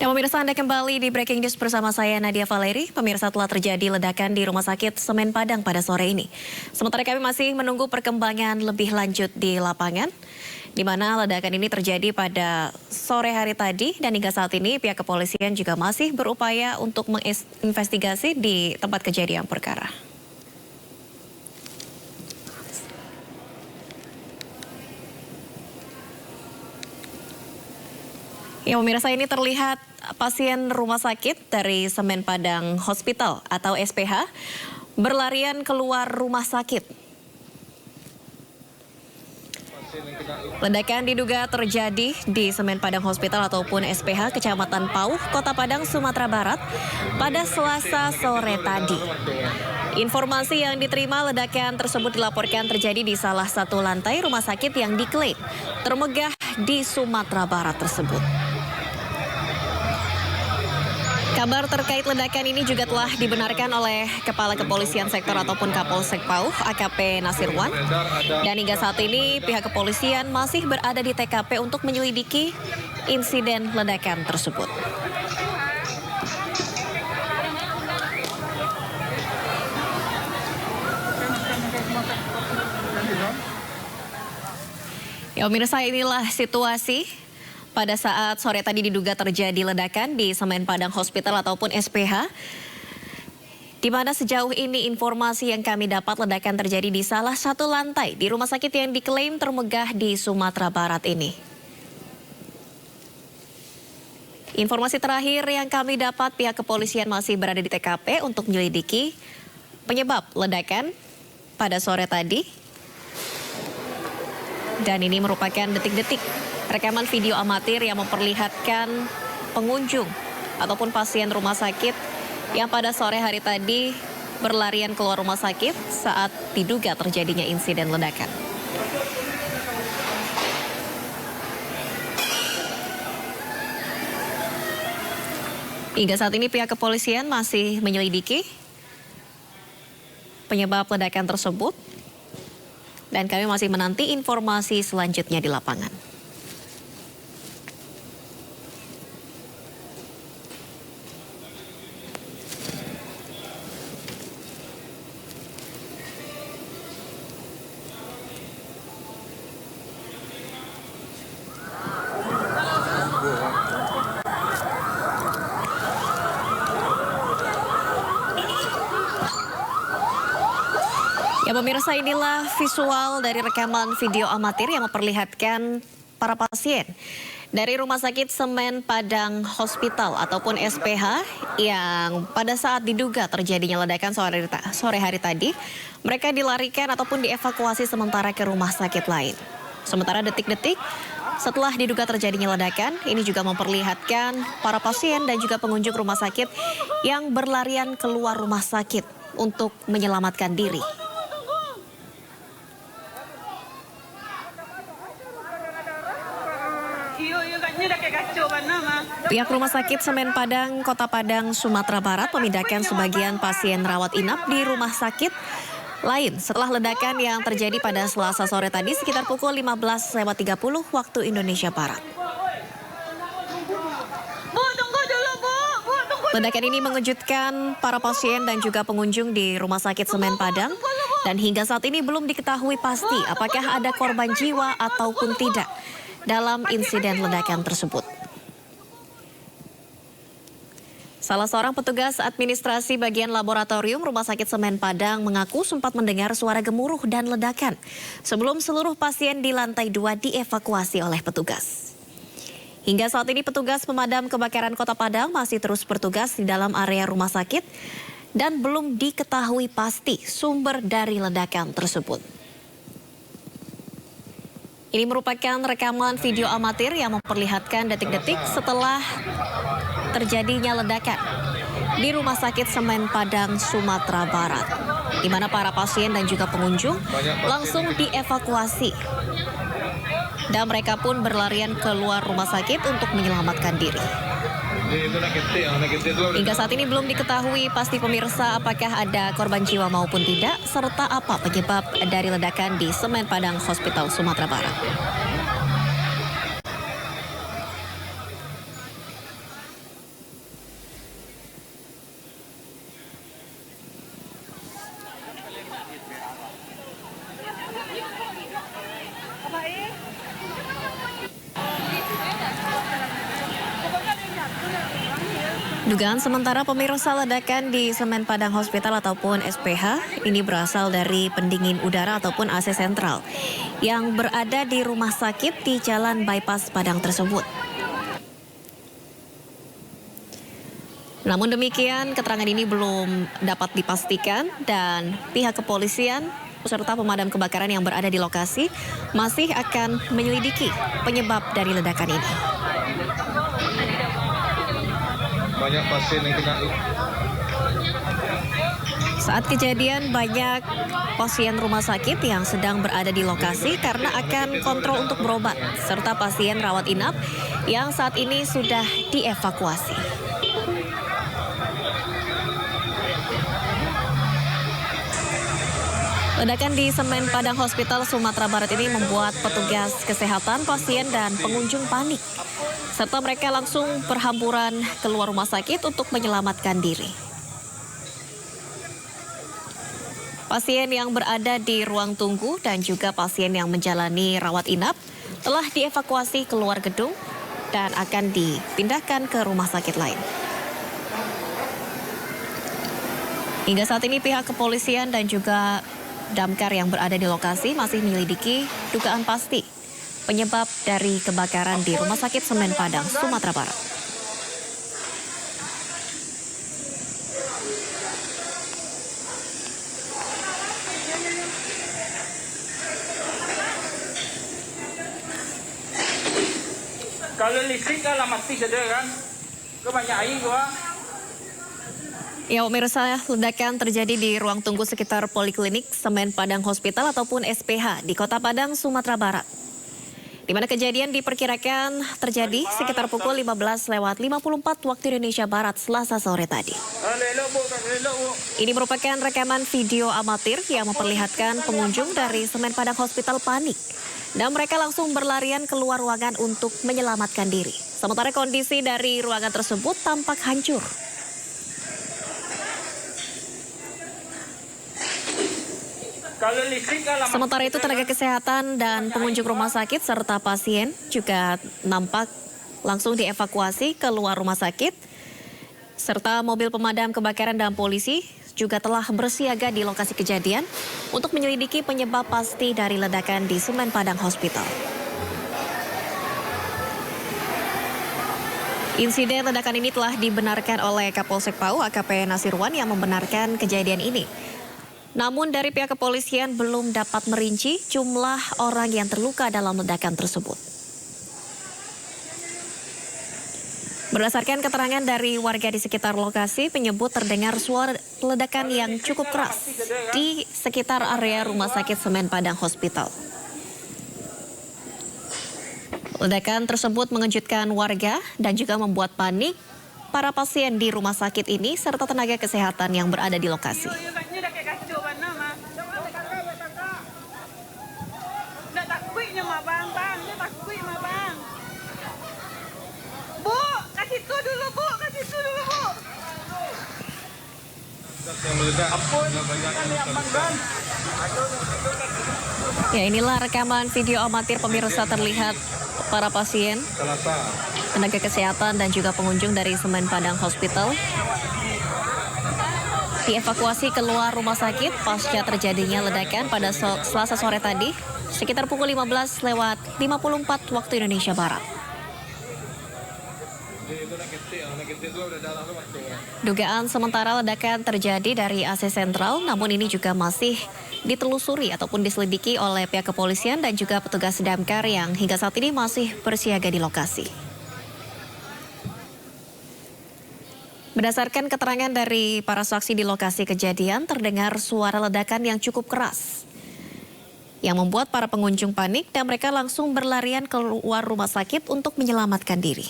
Ya, pemirsa, Anda kembali di Breaking News bersama saya Nadia Valeri. Pemirsa, telah terjadi ledakan di Rumah Sakit Semen Padang pada sore ini. Sementara kami masih menunggu perkembangan lebih lanjut di lapangan, di mana ledakan ini terjadi pada sore hari tadi, dan hingga saat ini pihak kepolisian juga masih berupaya untuk menginvestigasi di tempat kejadian perkara. Ya, pemirsa, ini terlihat pasien rumah sakit dari Semen Padang Hospital atau SPH berlarian keluar rumah sakit. Ledakan diduga terjadi di Semen Padang Hospital ataupun SPH Kecamatan Pauh, Kota Padang, Sumatera Barat pada Selasa sore tadi. Informasi yang diterima, ledakan tersebut dilaporkan terjadi di salah satu lantai rumah sakit yang diklaim termegah di Sumatera Barat tersebut. Kabar terkait ledakan ini juga telah dibenarkan oleh Kepala Kepolisian Sektor ataupun Kapolsek Pauh, AKP Nasirwan. Dan hingga saat ini pihak kepolisian masih berada di TKP untuk menyelidiki insiden ledakan tersebut. Ya, pemirsa, inilah situasi pada saat sore tadi diduga terjadi ledakan di Semen Padang Hospital ataupun SPH, di mana sejauh ini informasi yang kami dapat ledakan terjadi di salah satu lantai di rumah sakit yang diklaim termegah di Sumatera Barat ini. Informasi terakhir yang kami dapat, pihak kepolisian masih berada di TKP untuk menyelidiki penyebab ledakan pada sore tadi. Dan ini merupakan detik-detik rekaman video amatir yang memperlihatkan pengunjung ataupun pasien rumah sakit yang pada sore hari tadi berlarian keluar rumah sakit saat diduga terjadinya insiden ledakan. Hingga saat ini pihak kepolisian masih menyelidiki penyebab ledakan tersebut, dan kami masih menanti informasi selanjutnya di lapangan. Ya, pemirsa, inilah visual dari rekaman video amatir yang memperlihatkan para pasien dari Rumah Sakit Semen Padang Hospital ataupun SPH yang pada saat diduga terjadinya ledakan sore hari tadi, mereka dilarikan ataupun dievakuasi sementara ke rumah sakit lain. Sementara detik-detik setelah diduga terjadinya ledakan, ini juga memperlihatkan para pasien dan juga pengunjung rumah sakit yang berlarian keluar rumah sakit untuk menyelamatkan diri. Pihak Rumah Sakit Semen Padang, Kota Padang, Sumatera Barat memindahkan sebagian pasien rawat inap di rumah sakit lain setelah ledakan yang terjadi pada Selasa sore tadi sekitar pukul 15.30 waktu Indonesia Barat. Ledakan ini mengejutkan para pasien dan juga pengunjung di Rumah Sakit Semen Padang, dan hingga saat ini belum diketahui pasti apakah ada korban jiwa ataupun tidak dalam insiden ledakan tersebut. Salah seorang petugas administrasi bagian laboratorium Rumah Sakit Semen Padang mengaku sempat mendengar suara gemuruh dan ledakan sebelum seluruh pasien di lantai 2 dievakuasi oleh petugas. Hingga saat ini petugas pemadam kebakaran Kota Padang masih terus bertugas di dalam area rumah sakit dan belum diketahui pasti sumber dari ledakan tersebut. Ini merupakan rekaman video amatir yang memperlihatkan detik-detik setelah terjadinya ledakan di Rumah Sakit Semen Padang, Sumatera Barat, di mana para pasien dan juga pengunjung langsung dievakuasi. Dan mereka pun berlarian keluar rumah sakit untuk menyelamatkan diri. Hingga saat ini belum diketahui pasti, pemirsa, apakah ada korban jiwa maupun tidak, serta apa penyebab dari ledakan di Semen Padang Hospital, Sumatera Barat. Dugaan sementara pemirsa ledakan di Semen Padang Hospital ataupun SPH ini berasal dari pendingin udara ataupun AC sentral yang berada di rumah sakit di Jalan Bypass Padang tersebut. Namun demikian, keterangan ini belum dapat dipastikan dan pihak kepolisian beserta pemadam kebakaran yang berada di lokasi masih akan menyelidiki penyebab dari ledakan ini. Banyak pasien yang kena. Saat kejadian banyak pasien rumah sakit yang sedang berada di lokasi karena akan kontrol untuk berobat, serta pasien rawat inap yang saat ini sudah dievakuasi. Ledakan di Semen Padang Hospital Sumatera Barat ini membuat petugas kesehatan, pasien, dan pengunjung panik. Serta mereka langsung berhamburan keluar rumah sakit untuk menyelamatkan diri. Pasien yang berada di ruang tunggu dan juga pasien yang menjalani rawat inap telah dievakuasi keluar gedung dan akan dipindahkan ke rumah sakit lain. Hingga saat ini pihak kepolisian dan juga damkar yang berada di lokasi masih menyelidiki dugaan pasti penyebab dari kebakaran di Rumah Sakit Semen Padang, Sumatera Barat. Kalau listrik lah mati saja kan, kebanyak air gua. Ya, pemirsa, ledakan terjadi di ruang tunggu sekitar Poliklinik Semen Padang Hospital ataupun SPH di Kota Padang, Sumatera Barat. Di mana kejadian diperkirakan terjadi sekitar pukul 15:54 waktu Indonesia Barat Selasa sore tadi. Ini merupakan rekaman video amatir yang memperlihatkan pengunjung dari Semen Padang Hospital panik. Dan mereka langsung berlarian keluar ruangan untuk menyelamatkan diri. Sementara kondisi dari ruangan tersebut tampak hancur. Sementara itu tenaga kesehatan dan pengunjung rumah sakit serta pasien juga nampak langsung dievakuasi keluar rumah sakit. Serta mobil pemadam kebakaran dan polisi juga telah bersiaga di lokasi kejadian untuk menyelidiki penyebab pasti dari ledakan di Semen Padang Hospital. Insiden ledakan ini telah dibenarkan oleh Kapolsek Pau AKP Nasirwan yang membenarkan kejadian ini. Namun dari pihak kepolisian belum dapat merinci jumlah orang yang terluka dalam ledakan tersebut. Berdasarkan keterangan dari warga di sekitar lokasi, menyebut terdengar suara ledakan yang cukup keras di sekitar area Rumah Sakit Semen Padang Hospital. Ledakan tersebut mengejutkan warga dan juga membuat panik para pasien di rumah sakit ini serta tenaga kesehatan yang berada di lokasi. Ya, inilah rekaman video amatir pemirsa, terlihat para pasien, tenaga kesehatan dan juga pengunjung dari Semen Padang Hospital dievakuasi keluar rumah sakit pasca terjadinya ledakan pada Selasa sore tadi sekitar pukul 15:54 waktu Indonesia Barat. Dugaan sementara ledakan terjadi dari AC sentral, namun ini juga masih ditelusuri ataupun diselidiki oleh pihak kepolisian dan juga petugas damkar yang hingga saat ini masih bersiaga di lokasi. Berdasarkan keterangan dari para saksi di lokasi kejadian, terdengar suara ledakan yang cukup keras yang membuat para pengunjung panik dan mereka langsung berlarian keluar rumah sakit untuk menyelamatkan diri.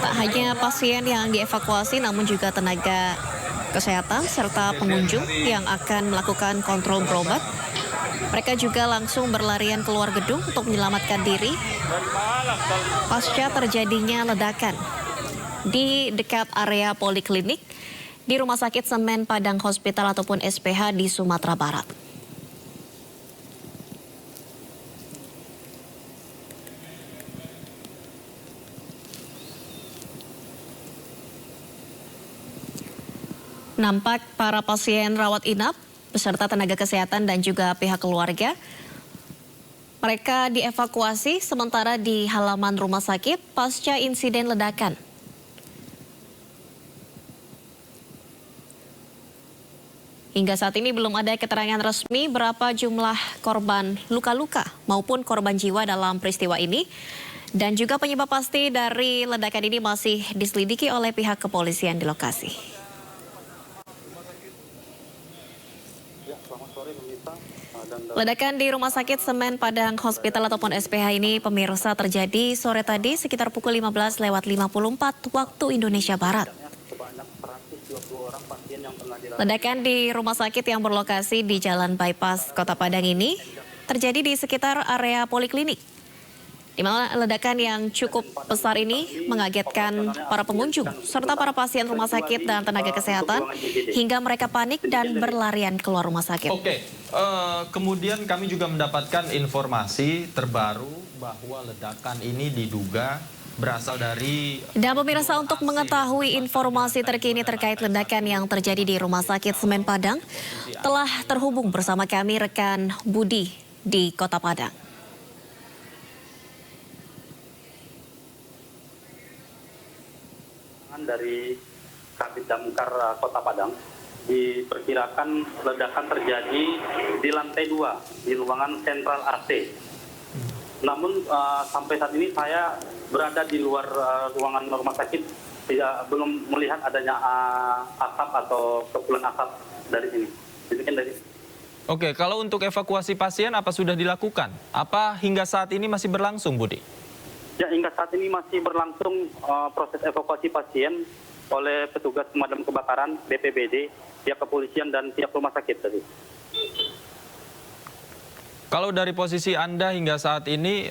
Tak hanya pasien yang dievakuasi, namun juga tenaga kesehatan serta pengunjung yang akan melakukan kontrol berobat. Mereka juga langsung berlarian keluar gedung untuk menyelamatkan diri pasca terjadinya ledakan di dekat area Poliklinik di Rumah Sakit Semen Padang Hospital ataupun SPH di Sumatera Barat. Nampak para pasien rawat inap beserta tenaga kesehatan dan juga pihak keluarga. Mereka dievakuasi sementara di halaman rumah sakit pasca insiden ledakan. Hingga saat ini belum ada keterangan resmi berapa jumlah korban luka-luka maupun korban jiwa dalam peristiwa ini. Dan juga penyebab pasti dari ledakan ini masih diselidiki oleh pihak kepolisian di lokasi. Ledakan di Rumah Sakit Semen Padang Hospital ataupun SPH ini pemirsa terjadi sore tadi sekitar pukul 15:54 waktu Indonesia Barat. Ledakan di rumah sakit yang berlokasi di Jalan Bypass Kota Padang ini terjadi di sekitar area poliklinik. Di mana ledakan yang cukup besar ini mengagetkan para pengunjung serta para pasien rumah sakit dan tenaga kesehatan hingga mereka panik dan berlarian keluar rumah sakit. Oke, kemudian kami juga mendapatkan informasi terbaru bahwa ledakan ini diduga berasal dari... Dan pemirsa, untuk mengetahui informasi terkini terkait ledakan yang terjadi di Rumah Sakit Semen Padang, telah terhubung bersama kami rekan Budi di Kota Padang. Dari Kabid Damkar Kota Padang diperkirakan ledakan terjadi di lantai 2 di ruangan sentral AC. Namun sampai saat ini saya berada di luar ruangan rumah sakit, belum melihat adanya asap atau kepulan asap dari sini. Demikian dari. Oke, kalau untuk evakuasi pasien apa sudah dilakukan? Apa hingga saat ini masih berlangsung, Budi? Ya, hingga saat ini masih berlangsung proses evakuasi pasien oleh petugas pemadam kebakaran, BPBD, pihak kepolisian dan pihak rumah sakit tadi. Kalau dari posisi Anda hingga saat ini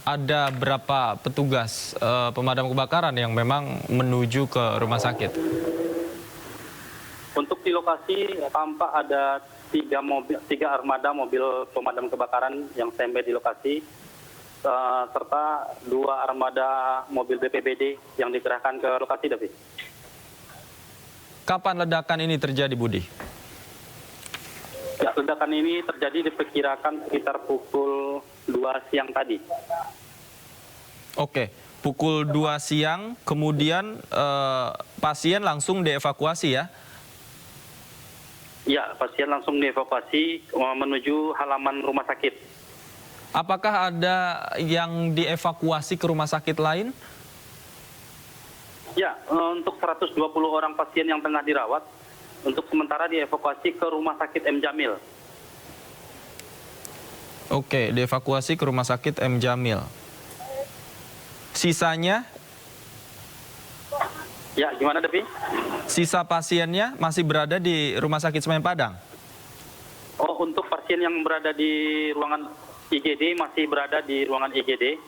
ada berapa petugas pemadam kebakaran yang memang menuju ke rumah sakit? Untuk di lokasi tampak ada 3 armada mobil pemadam kebakaran yang standby di lokasi, serta 2 armada mobil BPBD yang dikerahkan ke lokasi, David. Kapan ledakan ini terjadi, Budi? Ya, ledakan ini terjadi diperkirakan sekitar pukul 2 siang tadi. Oke, pukul 2 siang, kemudian pasien langsung dievakuasi ya? Ya, pasien langsung dievakuasi menuju halaman rumah sakit. Apakah ada yang dievakuasi ke rumah sakit lain? Ya, untuk 120 orang pasien yang tengah dirawat, untuk sementara dievakuasi ke Rumah Sakit M. Jamil. Oke, dievakuasi ke Rumah Sakit M. Jamil. Sisanya? Ya, gimana, Devi? Sisa pasiennya masih berada di Rumah Sakit Semen Padang? Oh, untuk pasien yang berada di ruangan IGD masih berada di ruangan IGD,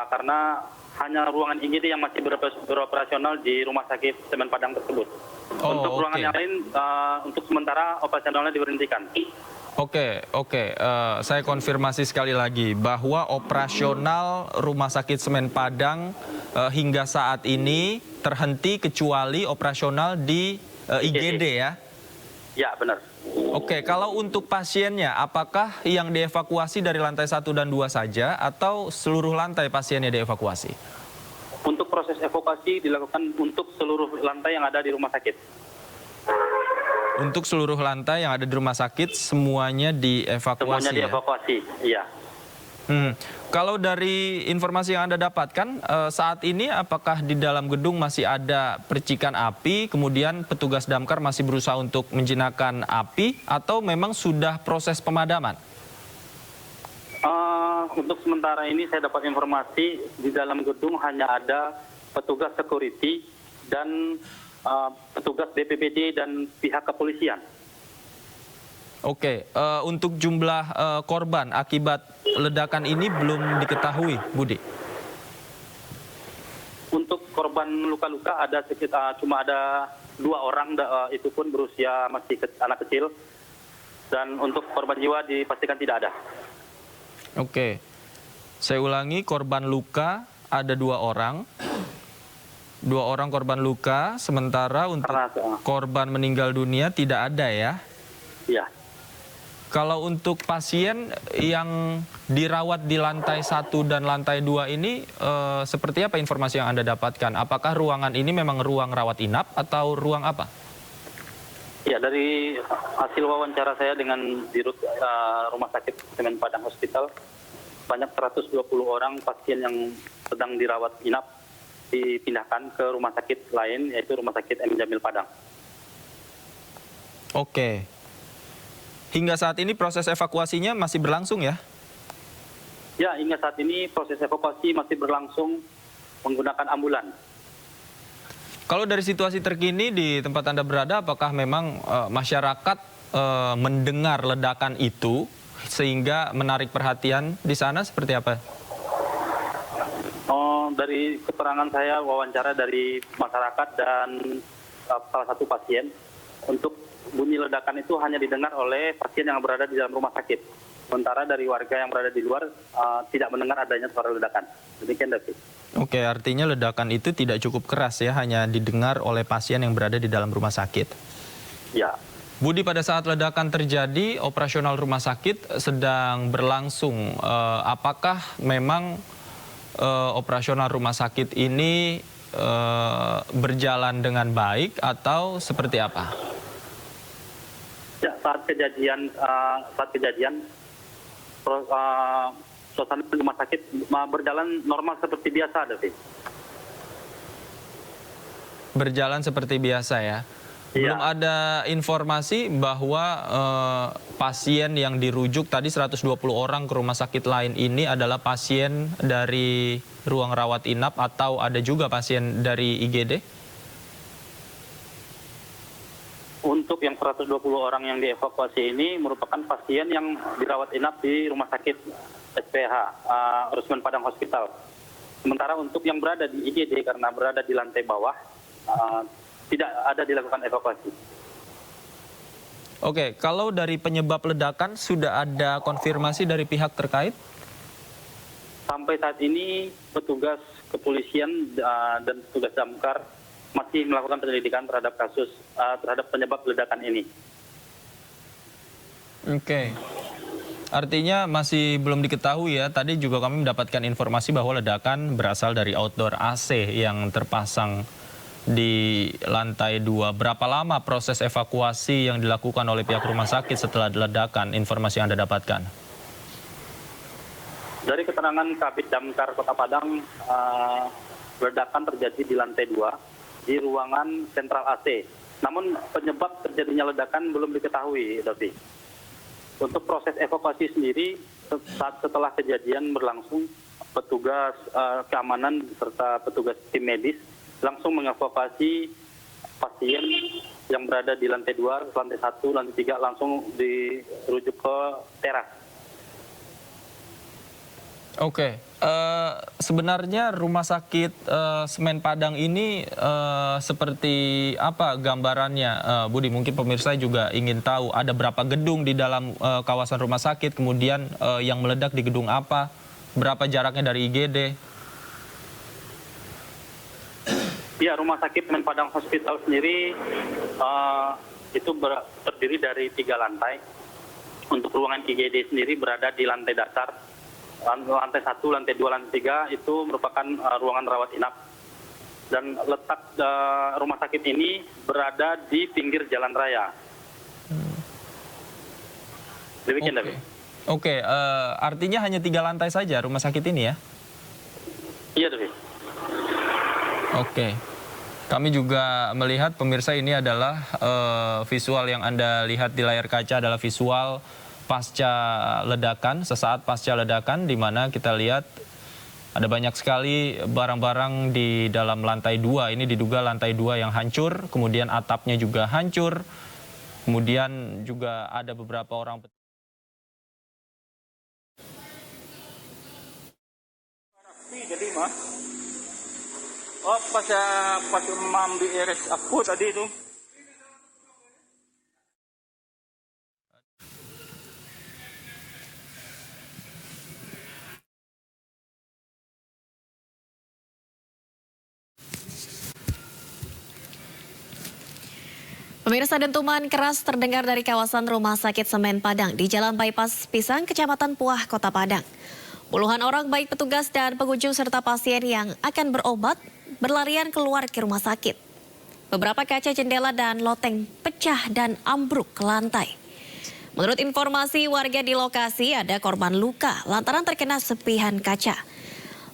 karena hanya ruangan IGD yang masih beroperasional di Rumah Sakit Semen Padang tersebut. Untuk ruangan yang lain, untuk sementara operasionalnya diberhentikan. Oke. Saya konfirmasi sekali lagi bahwa operasional Rumah Sakit Semen Padang hingga saat ini terhenti kecuali operasional di IGD ya? Ya, benar. Oke, kalau untuk pasiennya, apakah yang dievakuasi dari lantai 1 dan 2 saja atau seluruh lantai pasiennya dievakuasi? Untuk proses evakuasi dilakukan untuk seluruh lantai yang ada di rumah sakit. Untuk seluruh lantai yang ada di rumah sakit, semuanya dievakuasi. Semuanya dievakuasi, iya. Kalau dari informasi yang Anda dapatkan, saat ini apakah di dalam gedung masih ada percikan api, kemudian petugas damkar masih berusaha untuk menjinakkan api, atau memang sudah proses pemadaman? Untuk sementara ini saya dapat informasi di dalam gedung hanya ada petugas security dan petugas BPBD dan pihak kepolisian. Oke, untuk jumlah korban akibat ledakan ini belum diketahui, Budi? Untuk korban luka-luka ada sekitar cuma ada 2 orang, itu pun berusia masih anak kecil. Dan untuk korban jiwa dipastikan tidak ada. Oke, saya ulangi, korban luka ada 2 orang. 2 orang korban luka, sementara untuk korban meninggal dunia tidak ada ya? Iya. Kalau untuk pasien yang dirawat di lantai 1 dan lantai 2 ini, seperti apa informasi yang Anda dapatkan? Apakah ruangan ini memang ruang rawat inap atau ruang apa? Ya, dari hasil wawancara saya dengan Dirut Rumah Sakit Semen Padang Hospital, banyak 120 orang pasien yang sedang dirawat inap dipindahkan ke rumah sakit lain, yaitu Rumah Sakit M. Jamil Padang. Oke. Hingga saat ini proses evakuasinya masih berlangsung ya? Ya, hingga saat ini proses evakuasi masih berlangsung menggunakan ambulan. Kalau dari situasi terkini di tempat Anda berada, apakah memang masyarakat mendengar ledakan itu sehingga menarik perhatian di sana seperti apa? Dari keterangan saya, wawancara dari masyarakat dan salah satu pasien, untuk bunyi ledakan itu hanya didengar oleh pasien yang berada di dalam rumah sakit. Sementara dari warga yang berada di luar tidak mendengar adanya suara ledakan. Demikian, David. Oke, artinya ledakan itu tidak cukup keras ya, hanya didengar oleh pasien yang berada di dalam rumah sakit. Ya. Budi, pada saat ledakan terjadi, operasional rumah sakit sedang berlangsung. Apakah memang operasional rumah sakit ini berjalan dengan baik atau seperti apa? Ya, saat kejadian suasana rumah sakit berjalan normal seperti biasa, David. Berjalan seperti biasa ya. Belum ada informasi bahwa pasien yang dirujuk tadi 120 orang ke rumah sakit lain ini adalah pasien dari ruang rawat inap atau ada juga pasien dari IGD? Untuk yang 120 orang yang dievakuasi ini merupakan pasien yang dirawat inap di rumah sakit SPH, Rusman Padang Hospital. Sementara untuk yang berada di IGD karena berada di lantai bawah, tidak ada dilakukan evakuasi. Oke, kalau dari penyebab ledakan sudah ada konfirmasi dari pihak terkait? Sampai saat ini petugas kepolisian dan petugas damkar masih melakukan penyelidikan terhadap kasus terhadap penyebab ledakan ini. Oke. Artinya masih belum diketahui ya. Tadi juga kami mendapatkan informasi bahwa ledakan berasal dari outdoor AC yang terpasang di lantai 2. Berapa lama proses evakuasi yang dilakukan oleh pihak rumah sakit setelah ledakan? Informasi yang Anda dapatkan? Dari keterangan Kabid Damkar Kota Padang, ledakan terjadi di lantai 2 di ruangan sentral AC. Namun penyebab terjadinya ledakan belum diketahui, Davi. Untuk proses evakuasi sendiri, setelah kejadian berlangsung, petugas keamanan serta petugas tim medis langsung mengevakuasi pasien yang berada di lantai 2, lantai 1, lantai 3 langsung dirujuk ke teras. Oke, sebenarnya rumah sakit Semen Padang ini seperti apa gambarannya, Budi? Mungkin pemirsa juga ingin tahu ada berapa gedung di dalam kawasan rumah sakit, kemudian yang meledak di gedung apa, berapa jaraknya dari IGD? Ya, Rumah Sakit Semen Padang Hospital sendiri itu terdiri dari 3 lantai. Untuk ruangan IGD sendiri berada di lantai dasar. Lantai 1, lantai 2, lantai 3 itu merupakan ruangan rawat inap. Dan letak rumah sakit ini berada di pinggir jalan raya. Demikian, David. Oke, artinya hanya 3 lantai saja rumah sakit ini ya? Iya, David. Oke. Kami juga melihat, pemirsa, ini adalah visual yang Anda lihat di layar kaca adalah visual pasca ledakan, sesaat pasca ledakan, di mana kita lihat ada banyak sekali barang-barang di dalam lantai 2. Ini diduga lantai 2 yang hancur, kemudian atapnya juga hancur, kemudian juga ada beberapa orang. Jadi mah, pas mambi eres aku tadi itu. Pemirsa, dentuman keras terdengar dari kawasan Rumah Sakit Semen Padang di Jalan Bypass Pisang, Kecamatan Puah, Kota Padang. Puluhan orang baik petugas dan pengunjung serta pasien yang akan berobat berlarian keluar ke rumah sakit. Beberapa kaca jendela dan loteng pecah dan ambruk ke lantai. Menurut informasi warga di lokasi, ada korban luka lantaran terkena serpihan kaca.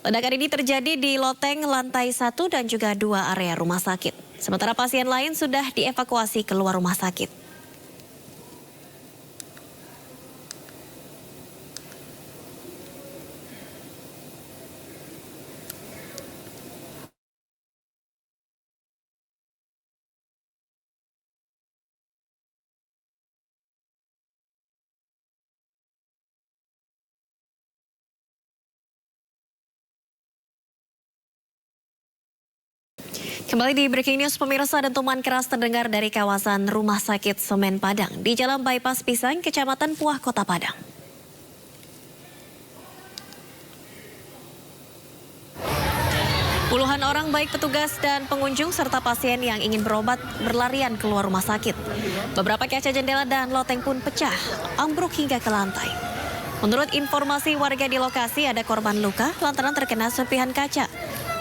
Ledakan ini terjadi di loteng lantai 1 dan juga 2 area rumah sakit. Sementara pasien lain sudah dievakuasi keluar rumah sakit. Kembali di Breaking News, pemirsa, dentuman keras terdengar dari kawasan Rumah Sakit Semen Padang di Jalan Bypass Pisang, Kecamatan Puah, Kota Padang. Puluhan orang baik petugas dan pengunjung serta pasien yang ingin berobat berlarian keluar rumah sakit. Beberapa kaca jendela dan loteng pun pecah, ambruk hingga ke lantai. Menurut informasi warga di lokasi, ada korban luka lantaran terkena serpihan kaca.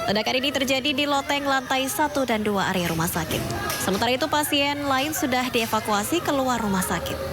Ledakan ini terjadi di loteng lantai 1 dan 2 area rumah sakit. Sementara itu pasien lain sudah dievakuasi keluar rumah sakit.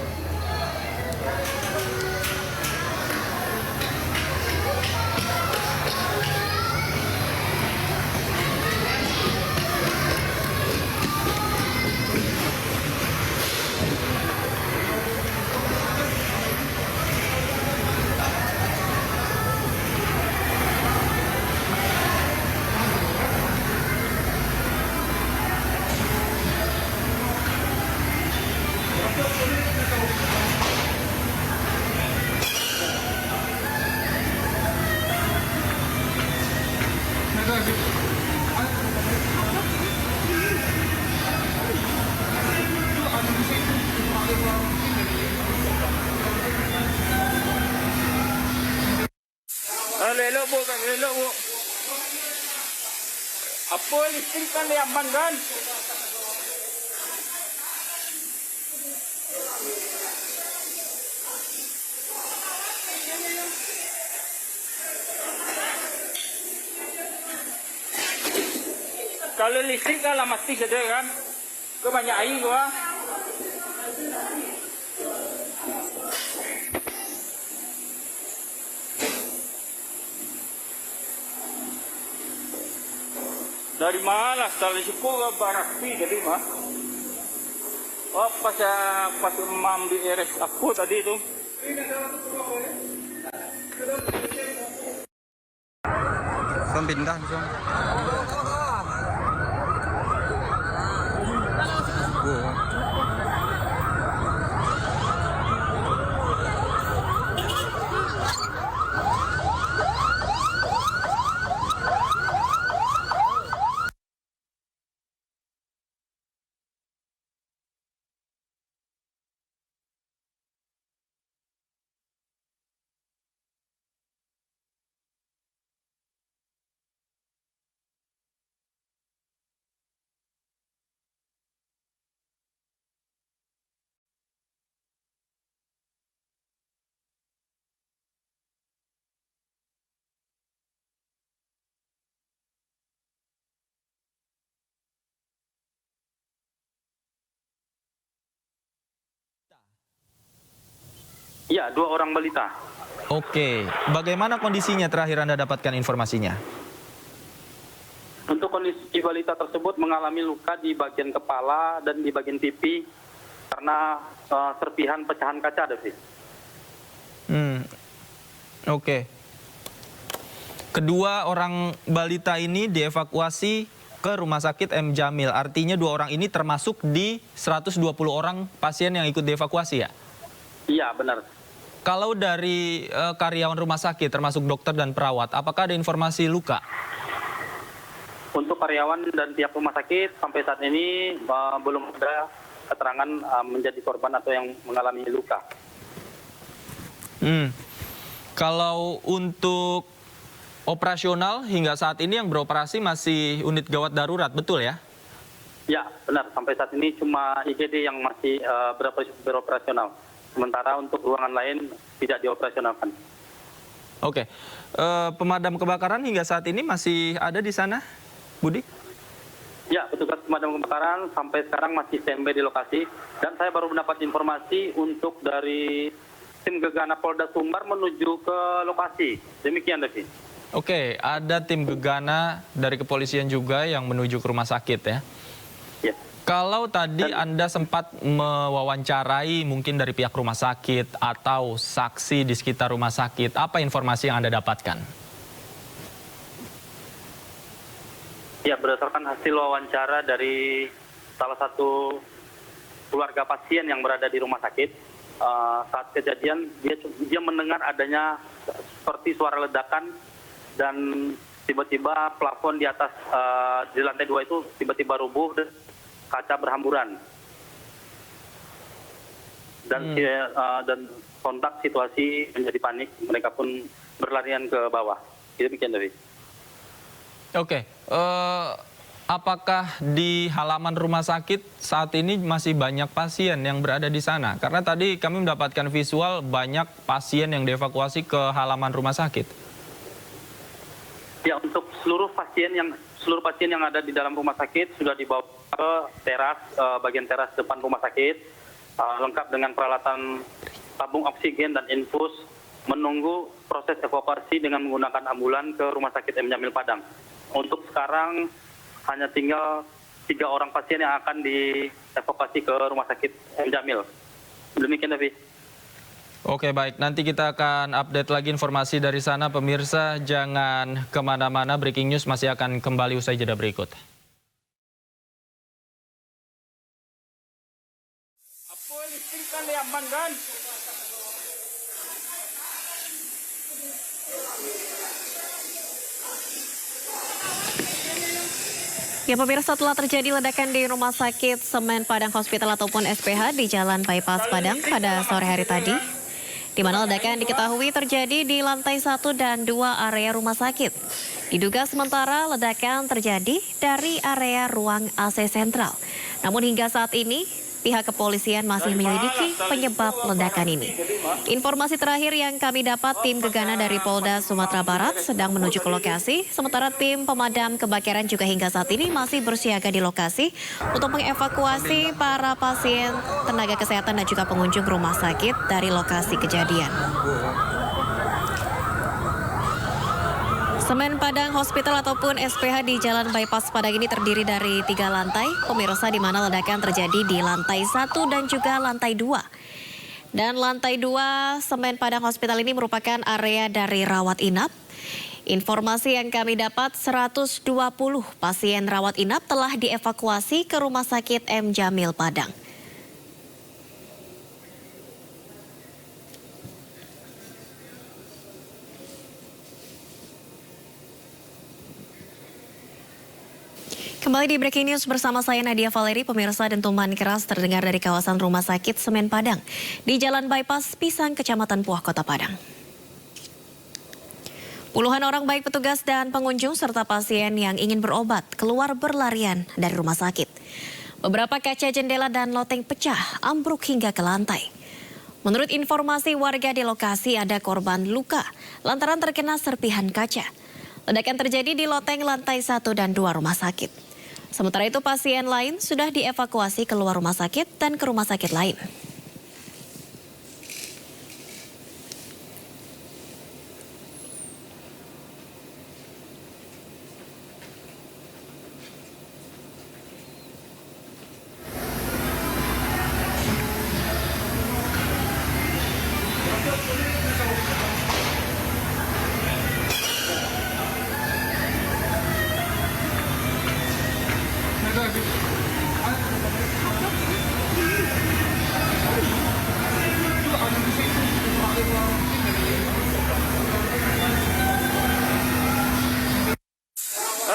Lelo po, lelo po. Apa listrik kan diaman kan? Kalau listrik kan mati saja kan? Kebanyak air gua. Dari mana? Dari situ ke Barapi tadi mah. Oh pas ambil RS aku tadi itu. Pindah langsung. Ya, 2 orang balita. Oke, bagaimana kondisinya terakhir Anda dapatkan informasinya? Untuk kondisi balita tersebut mengalami luka di bagian kepala dan di bagian pipi karena serpihan pecahan kaca ada sih. Oke. Kedua orang balita ini dievakuasi ke Rumah Sakit M. Jamil. Artinya 2 orang ini termasuk di 120 orang pasien yang ikut dievakuasi ya? Iya, benar. Kalau dari karyawan rumah sakit termasuk dokter dan perawat, apakah ada informasi luka? Untuk karyawan dan pihak rumah sakit sampai saat ini belum ada keterangan menjadi korban atau yang mengalami luka. Kalau untuk operasional hingga saat ini yang beroperasi masih unit gawat darurat, betul ya? Ya, benar. Sampai saat ini cuma IGD yang masih beroperasional. Sementara untuk ruangan lain tidak dioperasionalkan. Oke, pemadam kebakaran hingga saat ini masih ada di sana, Budi? Ya, petugas pemadam kebakaran sampai sekarang masih standby di lokasi. Dan saya baru mendapat informasi untuk dari tim Gegana Polda Sumbar menuju ke lokasi. Demikian, Devi. Oke, ada tim Gegana dari kepolisian juga yang menuju ke rumah sakit ya. Ya. Kalau tadi Anda sempat mewawancarai mungkin dari pihak rumah sakit atau saksi di sekitar rumah sakit, apa informasi yang Anda dapatkan? Ya, berdasarkan hasil wawancara dari salah satu keluarga pasien yang berada di rumah sakit, saat kejadian dia mendengar adanya seperti suara ledakan dan tiba-tiba plafon di atas di lantai 2 itu tiba-tiba rubuh dan kaca berhamburan. Dan sontak situasi menjadi panik, mereka pun berlarian ke bawah. Demikian, Dewi. Oke, apakah di halaman rumah sakit saat ini masih banyak pasien yang berada di sana? Karena tadi kami mendapatkan visual banyak pasien yang dievakuasi ke halaman rumah sakit. Ya, untuk seluruh pasien yang ada di dalam rumah sakit sudah dibawa ke teras, bagian teras depan rumah sakit, lengkap dengan peralatan tabung oksigen dan infus, menunggu proses evakuasi dengan menggunakan ambulan ke Rumah Sakit M. Jamil Padang. Untuk sekarang hanya tinggal 3 orang pasien yang akan dievakuasi ke Rumah Sakit M. Jamil. Demikian, Davi. Oke, baik. Nanti kita akan update lagi informasi dari sana. Pemirsa, jangan kemana-mana. Breaking News masih akan kembali usai jeda berikut. Apa listrik kan diaman kan? Ya pemirsa, setelah terjadi ledakan di Rumah Sakit Semen Padang Hospital ataupun SPH di Jalan Bypass Padang pada sore hari tadi, di mana ledakan diketahui terjadi di lantai 1 dan 2 area rumah sakit. Diduga sementara ledakan terjadi dari area ruang AC sentral. Namun hingga saat ini pihak kepolisian masih menyelidiki penyebab ledakan ini. Informasi terakhir yang kami dapat, tim Gegana dari Polda Sumatera Barat sedang menuju ke lokasi, sementara tim pemadam kebakaran juga hingga saat ini masih bersiaga di lokasi untuk mengevakuasi para pasien, tenaga kesehatan dan juga pengunjung rumah sakit dari lokasi kejadian. Semen Padang Hospital ataupun SPH di Jalan Bypass Padang ini terdiri dari 3 lantai, pemirsa, di mana ledakan terjadi di lantai 1 dan juga lantai 2. Dan lantai 2 Semen Padang Hospital ini merupakan area dari rawat inap. Informasi yang kami dapat, 120 pasien rawat inap telah dievakuasi ke Rumah Sakit M. Jamil Padang. Kembali di Breaking News bersama saya Nadia Valeri. Pemirsa, dentuman keras terdengar dari kawasan Rumah Sakit Semen Padang di Jalan Bypass Pisang, Kecamatan Puah, Kota Padang. Puluhan orang baik petugas dan pengunjung serta pasien yang ingin berobat keluar berlarian dari rumah sakit. Beberapa kaca jendela dan loteng pecah, ambruk hingga ke lantai. Menurut informasi warga di lokasi, ada korban luka lantaran terkena serpihan kaca. Ledakan terjadi di loteng lantai 1 dan 2 rumah sakit. Sementara itu pasien lain sudah dievakuasi keluar rumah sakit dan ke rumah sakit lain.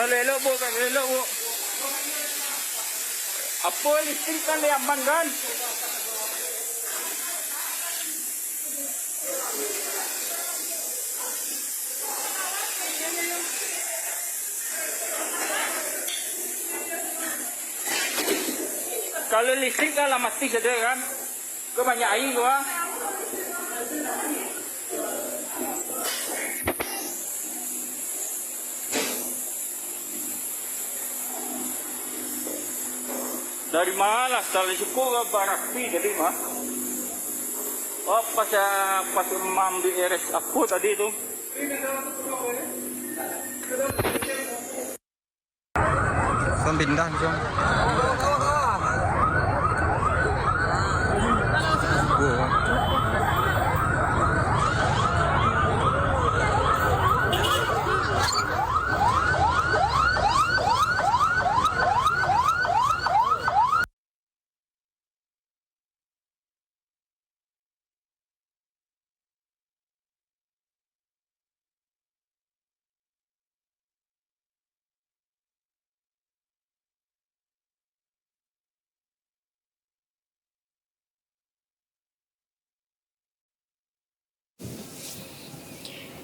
Lelo po, lelo po. Apa listrik kan diaman kan? Kalau listrik lah mati gede kan. Kebanyak air gua. Dari mana tali sipu barapi tadi mah? Oh pas mambi RS aku tadi itu. Pindah langsung.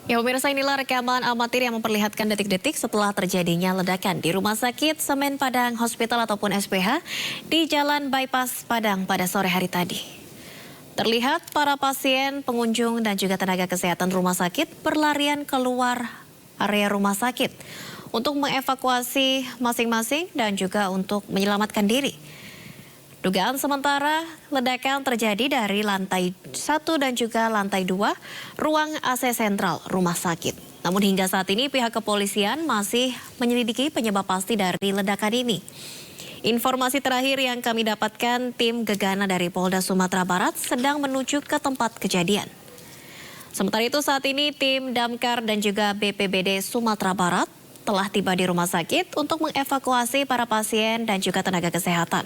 Ya pemirsa, inilah rekaman amatir yang memperlihatkan detik-detik setelah terjadinya ledakan di Rumah Sakit Semen Padang Hospital ataupun SPH di Jalan Bypass Padang pada sore hari tadi. Terlihat para pasien, pengunjung dan juga tenaga kesehatan rumah sakit berlarian keluar area rumah sakit untuk mengevakuasi masing-masing dan juga untuk menyelamatkan diri. Dugaan sementara ledakan terjadi dari lantai 1 dan juga lantai 2 ruang AC sentral rumah sakit. Namun hingga saat ini pihak kepolisian masih menyelidiki penyebab pasti dari ledakan ini. Informasi terakhir yang kami dapatkan, tim Gegana dari Polda Sumatera Barat sedang menuju ke tempat kejadian. Sementara itu saat ini tim Damkar dan juga BPBD Sumatera Barat telah tiba di rumah sakit untuk mengevakuasi para pasien dan juga tenaga kesehatan.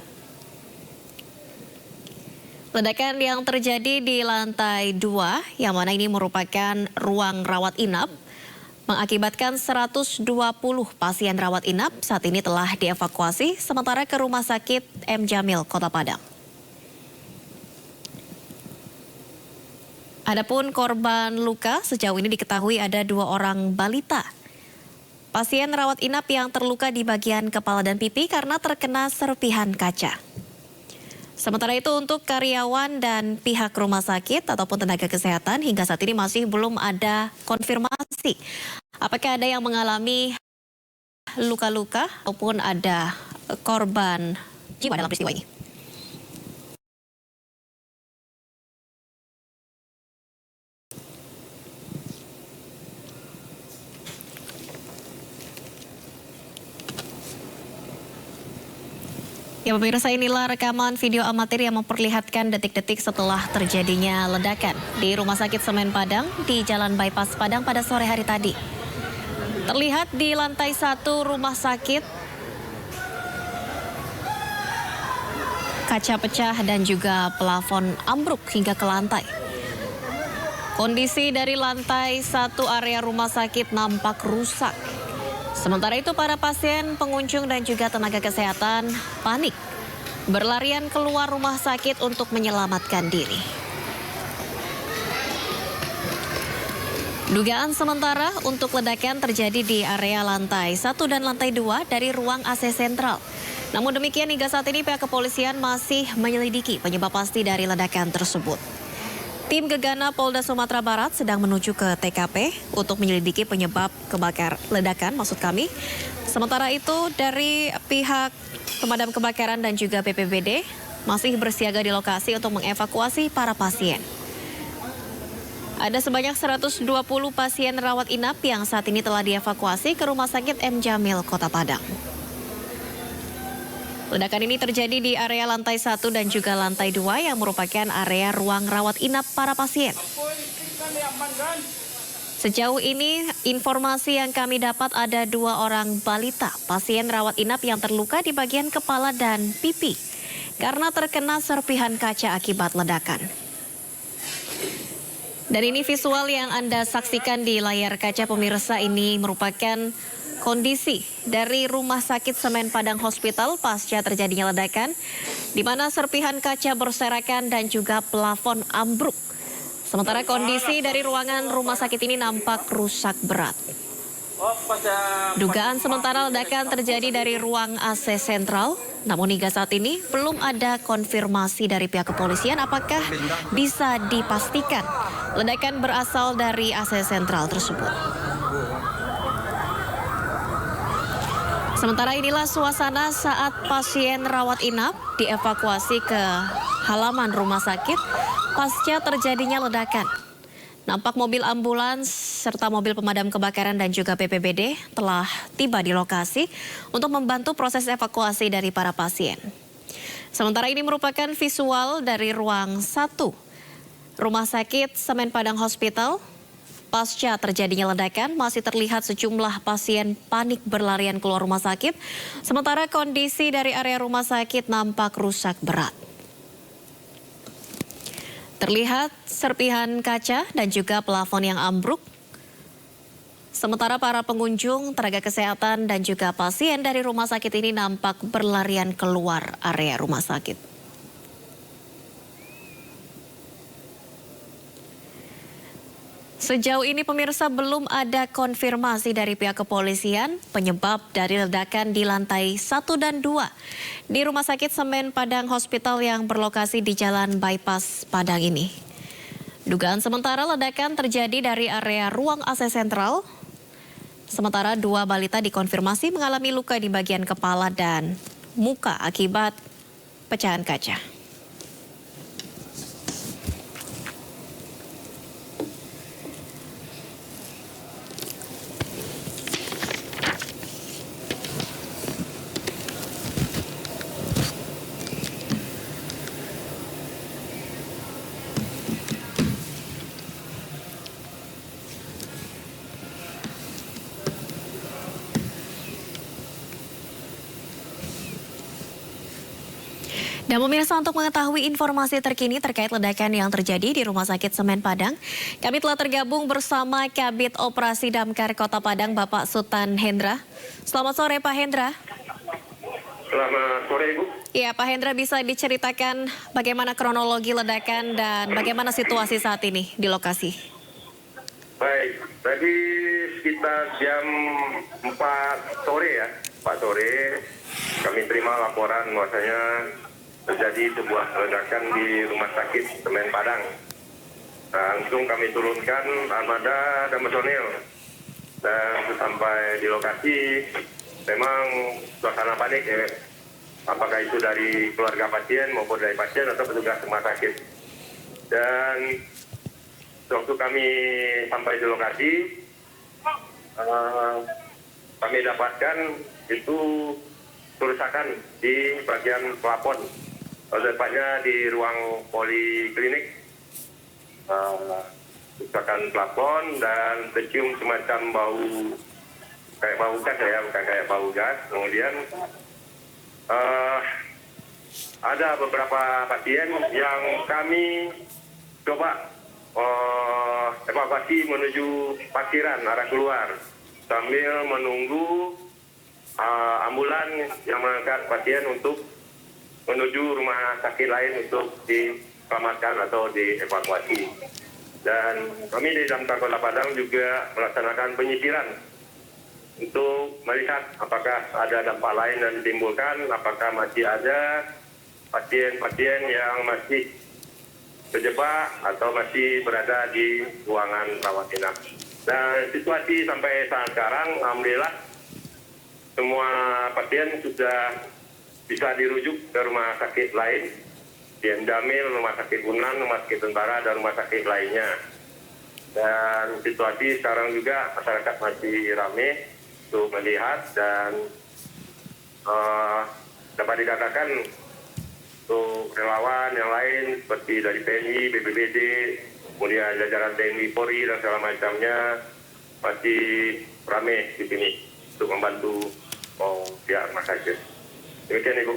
Ledakan yang terjadi di lantai 2, yang mana ini merupakan ruang rawat inap, mengakibatkan 120 pasien rawat inap saat ini telah dievakuasi sementara ke Rumah Sakit M. Jamil, Kota Padang. Adapun korban luka sejauh ini diketahui ada 2 orang balita. Pasien rawat inap yang terluka di bagian kepala dan pipi karena terkena serpihan kaca. Sementara itu untuk karyawan dan pihak rumah sakit ataupun tenaga kesehatan hingga saat ini masih belum ada konfirmasi apakah ada yang mengalami luka-luka ataupun ada korban jiwa dalam peristiwa ini. Ya pemirsa, inilah rekaman video amatir yang memperlihatkan detik-detik setelah terjadinya ledakan di Rumah Sakit Semen Padang di Jalan Bypass Padang pada sore hari tadi. Terlihat di lantai 1 rumah sakit, kaca pecah dan juga plafon ambruk hingga ke lantai. Kondisi dari lantai 1 area rumah sakit nampak rusak. Sementara itu para pasien, pengunjung dan juga tenaga kesehatan panik, berlarian keluar rumah sakit untuk menyelamatkan diri. Dugaan sementara untuk ledakan terjadi di area lantai 1 dan lantai 2 dari ruang AC sentral. Namun demikian hingga saat ini pihak kepolisian masih menyelidiki penyebab pasti dari ledakan tersebut. Tim Gegana Polda Sumatera Barat sedang menuju ke TKP untuk menyelidiki penyebab ledakan maksud kami. Sementara itu dari pihak pemadam kebakaran dan juga BPBD masih bersiaga di lokasi untuk mengevakuasi para pasien. Ada sebanyak 120 pasien rawat inap yang saat ini telah dievakuasi ke Rumah Sakit M. Jamil, Kota Padang. Ledakan ini terjadi di area lantai 1 dan juga lantai 2 yang merupakan area ruang rawat inap para pasien. Sejauh ini informasi yang kami dapat ada 2 orang balita pasien rawat inap yang terluka di bagian kepala dan pipi karena terkena serpihan kaca akibat ledakan. Dan ini visual yang Anda saksikan di layar kaca pemirsa, ini merupakan kondisi dari Rumah Sakit Semen Padang Hospital pasca terjadinya ledakan, di mana serpihan kaca berserakan dan juga plafon ambruk. Sementara kondisi dari ruangan rumah sakit ini nampak rusak berat. Dugaan sementara ledakan terjadi dari ruang AC sentral, namun hingga saat ini belum ada konfirmasi dari pihak kepolisian apakah bisa dipastikan ledakan berasal dari AC sentral tersebut. Sementara inilah suasana saat pasien rawat inap dievakuasi ke halaman rumah sakit pasca terjadinya ledakan. Nampak mobil ambulans serta mobil pemadam kebakaran dan juga BPBD telah tiba di lokasi untuk membantu proses evakuasi dari para pasien. Sementara ini merupakan visual dari ruang 1 Rumah Sakit Semen Padang Hospital. Pasca terjadinya ledakan, masih terlihat sejumlah pasien panik berlarian keluar rumah sakit, sementara kondisi dari area rumah sakit nampak rusak berat. Terlihat serpihan kaca dan juga plafon yang ambruk. Sementara para pengunjung, tenaga kesehatan dan juga pasien dari rumah sakit ini nampak berlarian keluar area rumah sakit. Sejauh ini pemirsa belum ada konfirmasi dari pihak kepolisian penyebab dari ledakan di lantai 1 dan 2 di Rumah Sakit Semen Padang Hospital yang berlokasi di Jalan Bypass Padang ini. Dugaan sementara ledakan terjadi dari area ruang AC sentral. Sementara 2 balita dikonfirmasi mengalami luka di bagian kepala dan muka akibat pecahan kaca. Dan pemirsa, untuk mengetahui informasi terkini terkait ledakan yang terjadi di Rumah Sakit Semen Padang, kami telah tergabung bersama Kabid Operasi Damkar Kota Padang, Bapak Sultan Hendra. Selamat sore, Pak Hendra. Selamat sore, Ibu. Ya, Pak Hendra, bisa diceritakan bagaimana kronologi ledakan dan bagaimana situasi saat ini di lokasi? Baik, tadi sekitar jam 4 sore ya, 4 sore, kami terima laporan bahwasanya terjadi sebuah ledakan di Rumah Sakit Semen Padang. Langsung kami turunkan armada dan personil. Dan sampai di lokasi, memang suasana panik ya. Apakah itu dari keluarga pasien maupun dari pasien atau petugas rumah sakit. Dan waktu kami sampai di lokasi, kami dapatkan itu kerusakan di bagian plafon. Tepatnya di ruang poliklinik, kerusakan plafon dan tercium semacam bau, kayak bau gas ya, bukan kayak bau gas. Kemudian ada beberapa pasien yang kami coba evakuasi menuju parkiran arah keluar sambil menunggu ambulan yang mengangkat pasien untuk menuju rumah sakit lain untuk diselamatkan atau dievakuasi. Dan kami di Damkar Kota Padang juga melaksanakan penyisiran untuk melihat apakah ada dampak lain yang ditimbulkan, apakah masih ada pasien-pasien yang masih terjebak atau masih berada di ruangan rawat inap. Dan situasi sampai saat sekarang, alhamdulillah, semua pasien sudah bisa dirujuk ke rumah sakit lain, di Endamil, rumah sakit Unan, rumah sakit Tentara, dan rumah sakit lainnya. Dan situasi sekarang juga masyarakat masih ramai untuk melihat dan dapat dikatakan untuk relawan yang lain seperti dari TNI, BPBD, kemudian jajaran TNI, Polri, dan segala macamnya masih ramai di sini untuk membantu pihak rumah sakit. Demikian, Ibu.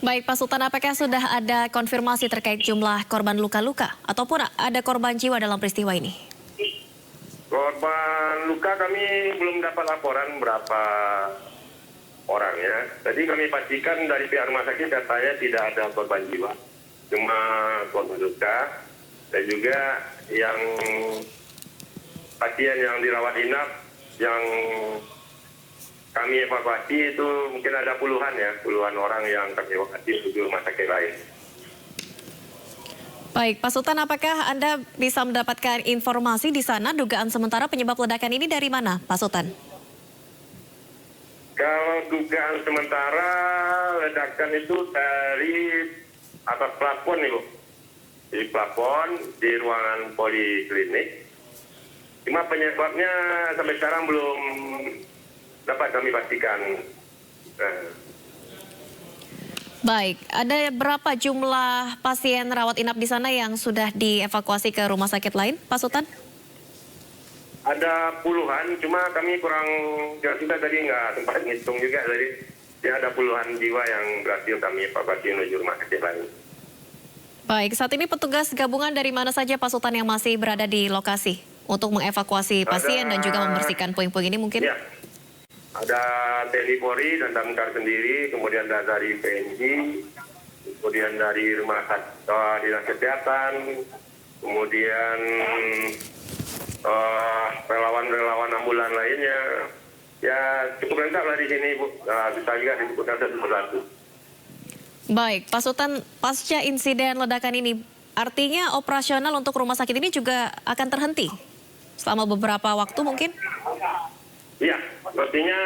Baik, Pak Sultan, apakah sudah ada konfirmasi terkait jumlah korban luka-luka ataupun ada korban jiwa dalam peristiwa ini? Korban luka kami belum dapat laporan berapa orang ya. Tadi kami pastikan dari pihak rumah sakit katanya tidak ada korban jiwa, cuma korban luka. Dan juga yang pasien yang dirawat inap yang kami evakuasi itu mungkin ada puluhan orang yang kami evakuasi menuju rumah sakit lain. Baik, Pak Sultan, apakah Anda bisa mendapatkan informasi di sana dugaan sementara penyebab ledakan ini dari mana, Pak Sultan? Kalau dugaan sementara ledakan itu dari atas plafon, Ibu. Di plafon di ruangan poliklinik. Cuma penyebabnya sampai sekarang belum dapat kami pastikan. Baik, ada berapa jumlah pasien rawat inap di sana yang sudah dievakuasi ke rumah sakit lain, Pak Sultan? Ada puluhan, cuma kami kurang jelas juga tadi nggak sempat ngitung juga. Jadi ya ada puluhan jiwa yang berhasil kami evakuasi menuju rumah sakit lain. Baik, saat ini petugas gabungan dari mana saja, Pak Sultan, yang masih berada di lokasi untuk mengevakuasi pasien dan juga membersihkan puing-puing ini mungkin? Ya, ada TNI Polri dan damkar sendiri, kemudian dari PNJ, kemudian dari rumah sakit dinas kesehatan, kemudian relawan-relawan ambulan lainnya. Ya cukup lengkap lah di sini, Bu. Bisa juga disebutkan satu persatu. Baik, Pak Sultan, pasca insiden ledakan ini, artinya operasional untuk rumah sakit ini juga akan terhenti selama beberapa waktu mungkin? Iya, artinya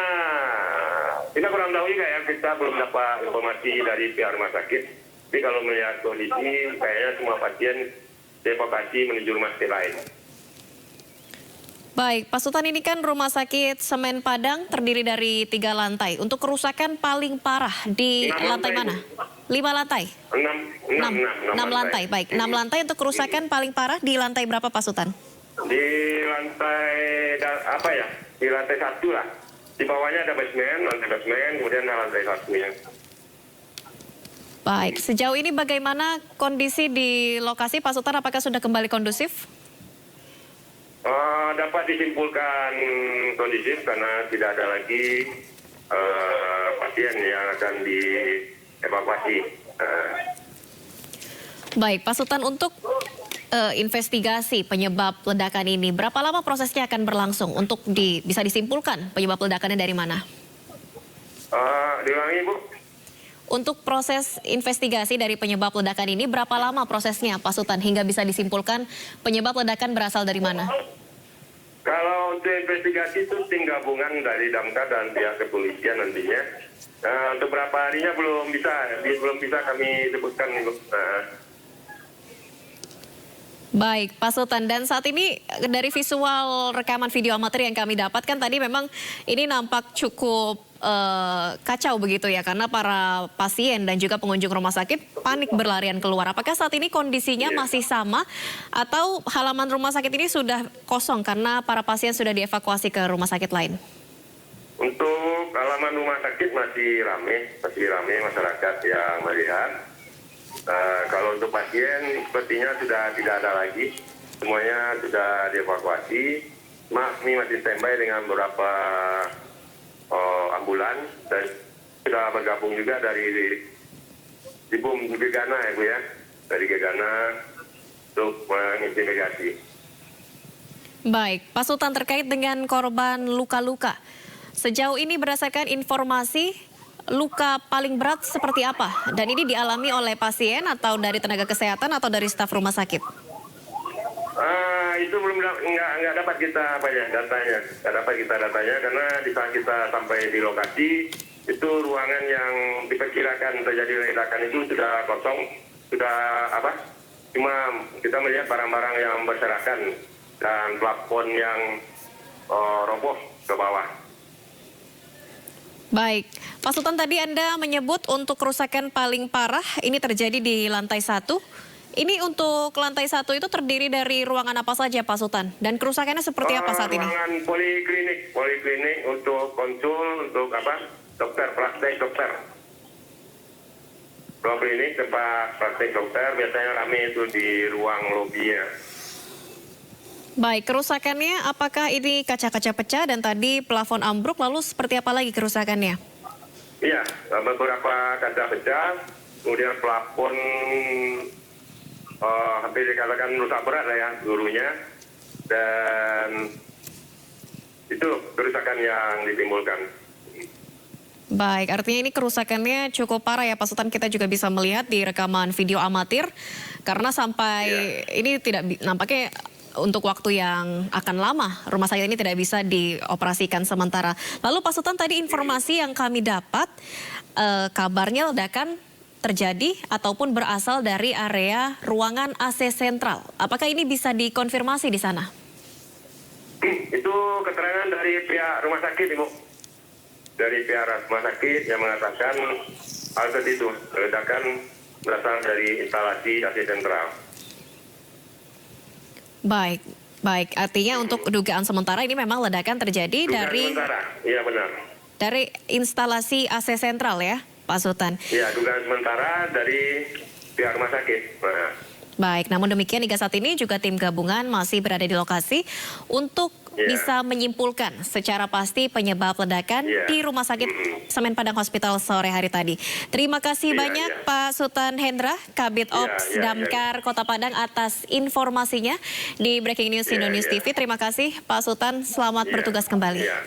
kita kurang tahu juga ya, kita belum dapat informasi dari pihak rumah sakit. Tapi kalau melihat kondisi, kayaknya semua pasien dievakuasi menuju rumah sakit lain. Baik, Pak Sultan, ini kan rumah sakit Semen Padang terdiri dari 3 lantai. Untuk kerusakan paling parah di lantai mana? 5 lantai? 6 lantai. Baik, 6 lantai untuk kerusakan paling parah di lantai berapa, Pak Sultan? Di lantai, di lantai 1 lah. Di bawahnya ada lantai basement, kemudian ada lantai 1-nya. Baik, sejauh ini bagaimana kondisi di lokasi, Pak Sultan? Apakah sudah kembali kondusif? Dapat disimpulkan kondusif karena tidak ada lagi pasien yang akan dievakuasi. Baik, Pak Sultan, untuk investigasi penyebab ledakan ini, berapa lama prosesnya akan berlangsung untuk bisa disimpulkan penyebab ledakannya dari mana? Diulangi, Bu. Untuk proses investigasi dari penyebab ledakan ini, berapa lama prosesnya, Pak Sultan, hingga bisa disimpulkan penyebab ledakan berasal dari mana? Kalau untuk investigasi itu tim gabungan dari damkar dan pihak kepolisian nantinya. Untuk berapa harinya belum bisa kami sebutkan. Baik, Pak Sultan, dan saat ini dari visual rekaman video amatir yang kami dapatkan tadi memang ini nampak cukup kacau begitu ya, karena para pasien dan juga pengunjung rumah sakit panik berlarian keluar. Apakah saat ini kondisinya masih sama atau halaman rumah sakit ini sudah kosong karena para pasien sudah dievakuasi ke rumah sakit lain? Untuk halaman rumah sakit masih ramai masyarakat yang melihat. Kalau untuk pasien sepertinya sudah tidak ada lagi, semuanya sudah dievakuasi. Ini masih standby dengan beberapa ambulan dan sudah bergabung juga dari Dibum Gegana ya, Bu ya, dari Gegana untuk menginvestigasi. Baik, Pak Sultan, terkait dengan korban luka-luka, sejauh ini berdasarkan informasi luka paling berat seperti apa? Dan ini dialami oleh pasien atau dari tenaga kesehatan atau dari staf rumah sakit? Itu belum nggak dapat kita datanya karena di saat kita sampai di lokasi itu ruangan yang diperkirakan terjadi ledakan itu sudah kosong, cuma kita melihat barang-barang yang berserakan dan plafon yang roboh ke bawah. Baik, Pak Sultan, tadi Anda menyebut untuk kerusakan paling parah ini terjadi di lantai 1. Ini untuk lantai 1 itu terdiri dari ruangan apa saja, Pak Sultan? Dan kerusakannya seperti apa saat ini? Ruangan poliklinik untuk konsul, untuk praktek dokter. Ruang klinik tempat praktek dokter biasanya ramai itu di ruang lobinya. Baik, kerusakannya apakah ini kaca-kaca pecah dan tadi plafon ambruk, lalu seperti apa lagi kerusakannya? Iya, beberapa kaca pecah, kemudian plafon hampir dikatakan rusak berat lah ya seluruhnya, dan Itu kerusakan yang ditimbulkan. Baik, artinya ini kerusakannya cukup parah ya Pak Sultan. Kita juga bisa melihat di rekaman video amatir karena sampai ini tidak nampaknya untuk waktu yang akan lama rumah sakit ini tidak bisa dioperasikan sementara. Lalu Pak Sultan, tadi informasi yang kami dapat kabarnya ledakan terjadi ataupun berasal dari area ruangan AC sentral. Apakah ini bisa dikonfirmasi di sana? Itu keterangan dari pihak rumah sakit, Ibu. Dari pihak rumah sakit yang mengatakan hal itu, ledakan berasal dari instalasi AC sentral. Baik, baik. Artinya untuk dugaan sementara ini memang ledakan terjadi Dugaan dari sementara, iya benar. dari instalasi AC sentral ya, Pak Sultan. Iya, dugaan sementara dari pihak rumah sakit. Nah, Baik, namun demikian hingga saat ini juga tim gabungan masih berada di lokasi untuk bisa menyimpulkan secara pasti penyebab ledakan di Rumah Sakit Semen Padang Hospital sore hari tadi. Terima kasih banyak Pak Sultan Hendra, Kabid Ops Damkar Kota Padang atas informasinya di Breaking News Indonews TV. Terima kasih Pak Sultan, selamat bertugas kembali. iya.